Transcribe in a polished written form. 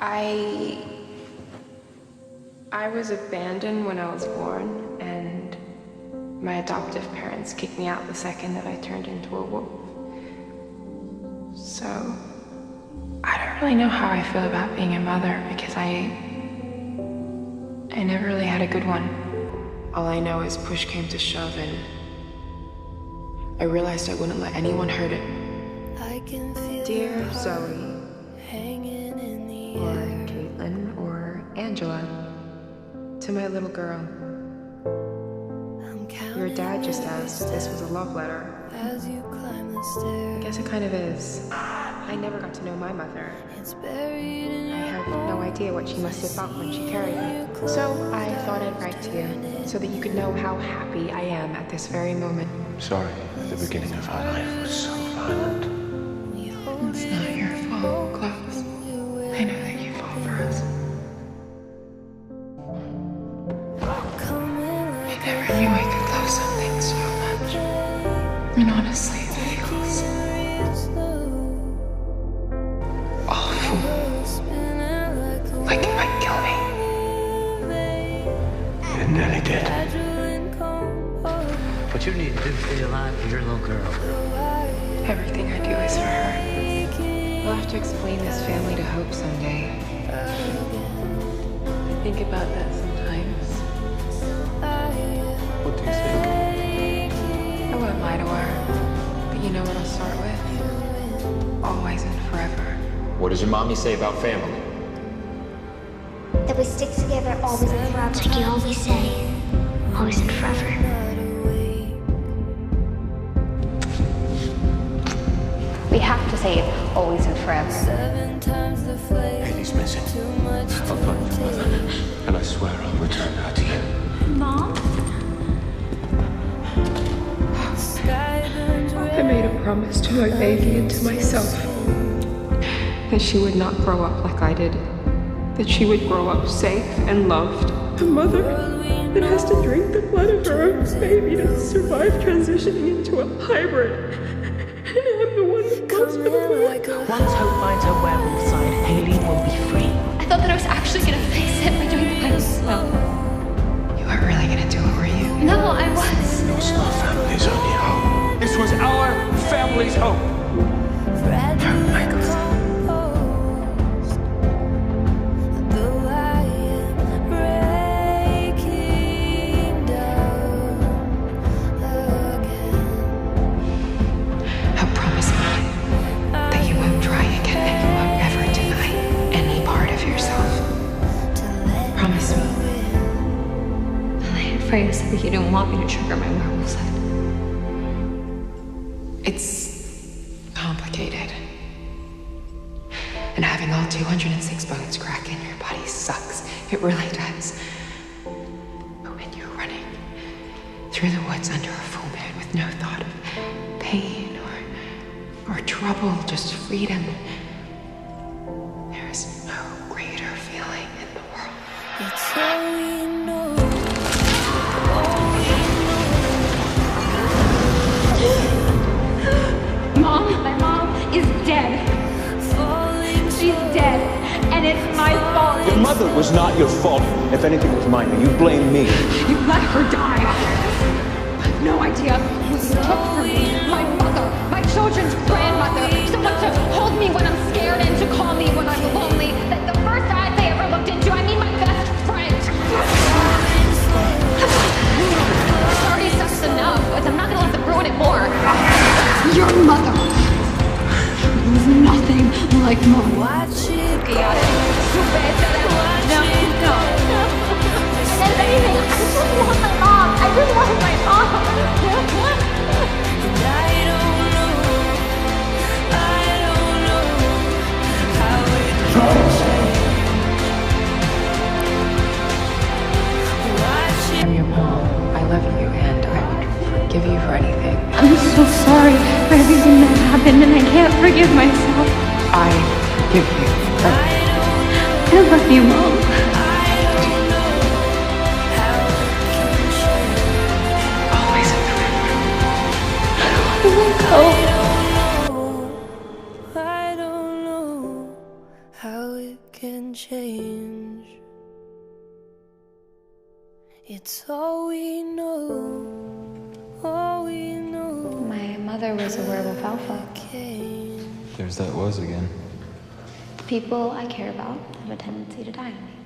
I was abandoned when I was born, and my adoptive parents kicked me out the second that I turned into a wolf. So, I don't really know how I feel about being a mother because I never really had a good one. All I know is push came to shove and I realized I wouldn't let anyone hurt it. Dear Zoe, or Caitlin, or Angela, to my little girl. Your dad just asked if this was a love letter. I guess it kind of is. I never got to know my mother. I have no idea what she must have thought when she carried me. So I thought I'd write to you, so that you could know how happy I am at this very moment. Sorry, the beginning of our life was so violent. It's not your fault, Klaus. I know that you fall for us. I never knew I could love something so much. And honestly, it feels awful. Like it might kill me. It nearly did. What you need to do is stay alive for your little girl. Everything I do is for her. I'll have to explain this family to Hope someday. I think about that sometimes. What do you think? I wouldn't lie to her. But you know what I'll start with? Always and forever. What does your mommy say about family? That we stick together always and forever. Like you always say, always and forever. We have to say it always and forever. Hayley's missing. I'll find your mother, and I swear I'll return her to you. Mom? I made a promise to my baby and to myself that she would not grow up like I did. That she would grow up safe and loved. A mother that has to drink the blood of her own baby to survive transitioning into a hybrid. And I'm the one that goes for the food. Once Hope finds her werewolf side, Hayley will be free. I thought that I was actually gonna fix it by doing the best. No. You weren't really gonna do it, were you? No, I was. It was our family's only hope. This was our family's hope. No, Michael. You said that you didn't want me to trigger my werewolf side. It's complicated. And having all 206 bones crack in your body sucks. It really does. But when you're running through the woods under a full moon with no thought of pain or trouble, just freedom, there is no greater feeling in the world. It's all we know. My mom is dead. She's dead, and it's my fault. Your mother was not your fault. If anything was mine, but you blame me. You let her die. I have no idea who you took from me. My mother, my children's grandmother, someone to hold me when I'm scared and to call me when I'm lonely. The first eyes I ever looked into, I mean my best friend. It's already sucks enough, but I'm not gonna let them ruin it more. Your mother was nothing like mom. Watch it. No. If anything, I just want my mom. I just want my mom. I don't know how it can change. Watch it. I'm your mom. I love you and I would forgive you for anything. I'm so sorry for everything that happened, and I can't forgive myself. I forgive you. I love you, Mom. Always and forever. I won't go. I don't know how it can can change. It's all we know, all we know. My mother was a werewolf alpha. There's that was again. People I care about have a tendency to die on me.